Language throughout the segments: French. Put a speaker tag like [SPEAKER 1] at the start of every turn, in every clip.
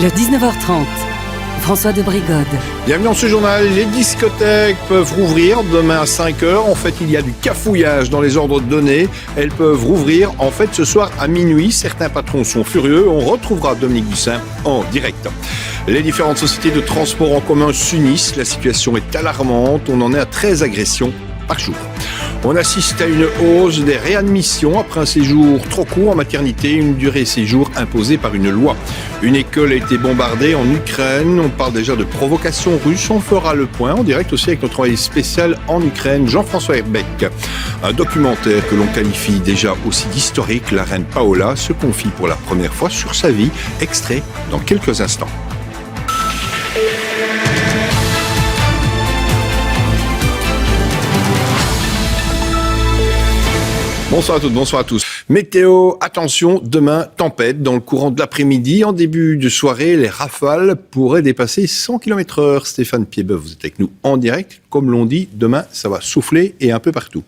[SPEAKER 1] Le 19h30, François de Brigode.
[SPEAKER 2] Bienvenue dans ce journal. Les discothèques peuvent rouvrir demain à 5h. En fait, il y a du cafouillage dans les ordres donnés. Elles peuvent rouvrir en fait ce soir à minuit. Certains patrons sont furieux. On retrouvera Dominique Bussin en direct. Les différentes sociétés de transport en commun s'unissent. La situation est alarmante. On en est à 13 agressions par jour. On assiste à une hausse des réadmissions après un séjour trop court en maternité, une durée de séjour imposée par une loi. Une école a été bombardée en Ukraine. On parle déjà de provocation russe. On fera le point en direct aussi avec notre envoyé spécial en Ukraine, Jean-François Herbeck. Un documentaire que l'on qualifie déjà aussi d'historique, la reine Paola se confie pour la première fois sur sa vie, extrait dans quelques instants. Bonsoir à toutes, bonsoir à tous. Météo, attention, demain, tempête dans le courant de l'après-midi. En début de soirée, les rafales pourraient dépasser 100 km/h. Stéphane Piedboeuf, vous êtes avec nous en direct. Comme l'on dit, demain, ça va souffler et un peu partout.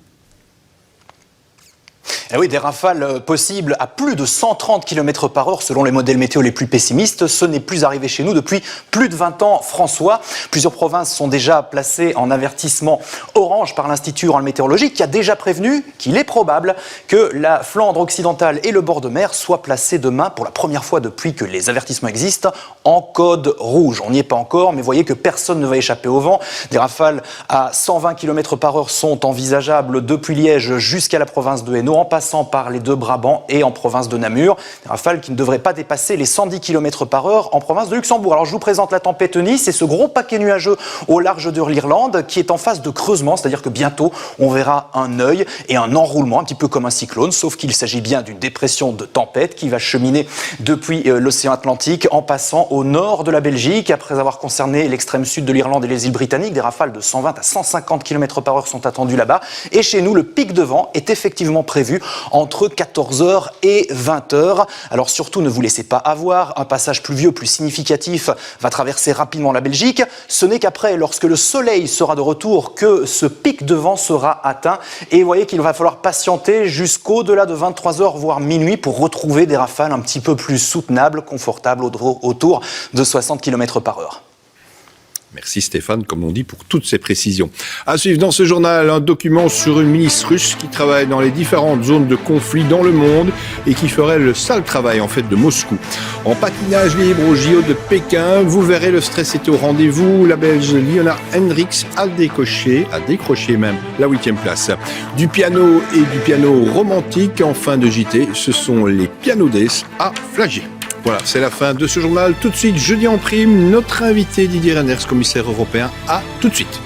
[SPEAKER 3] Et oui, des rafales possibles à plus de 130 km/h selon les modèles météo les plus pessimistes. Ce n'est plus arrivé chez nous depuis plus de 20 ans, François. Plusieurs provinces sont déjà placées en avertissement orange par l'Institut rural météorologique qui a déjà prévenu qu'il est probable que la Flandre occidentale et le bord de mer soient placés demain pour la première fois depuis que les avertissements existent en code rouge. On n'y est pas encore, mais voyez que personne ne va échapper au vent. Des rafales à 120 km/h sont envisageables depuis Liège jusqu'à la province de Hainaut, en passant par les deux Brabants et en province de Namur. Des rafales qui ne devraient pas dépasser les 110 km/h en province de Luxembourg. Alors je vous présente la tempête Eunice, c'est ce gros paquet nuageux au large de l'Irlande qui est en phase de creusement, c'est-à-dire que bientôt on verra un œil et un enroulement, un petit peu comme un cyclone, sauf qu'il s'agit bien d'une dépression de tempête qui va cheminer depuis l'océan Atlantique en passant au nord de la Belgique. Après avoir concerné l'extrême sud de l'Irlande et les îles britanniques, des rafales de 120 à 150 km/h sont attendues là-bas. Et chez nous, le pic de vent est effectivement prévu entre 14h et 20h. Alors surtout, ne vous laissez pas avoir. Un passage pluvieux plus significatif va traverser rapidement la Belgique. Ce n'est qu'après, lorsque le soleil sera de retour, que ce pic de vent sera atteint. Et vous voyez qu'il va falloir patienter jusqu'au-delà de 23h, voire minuit, pour retrouver des rafales un petit peu plus soutenables, confortables, autour de 60 km/h.
[SPEAKER 2] Merci Stéphane, comme on dit, pour toutes ces précisions. À suivre dans ce journal, un document sur une milice russe qui travaille dans les différentes zones de conflit dans le monde et qui ferait le sale travail en fait de Moscou. En patinage libre au JO de Pékin, vous verrez, le stress était au rendez-vous. La Belge Liona Hendricks a décroché même la 8e place. Du piano et du piano romantique en fin de JT, ce sont les Pianodes à Flagey. Voilà, c'est la fin de ce journal. Tout de suite, jeudi en prime, notre invité Didier Reynders, commissaire européen. À tout de suite.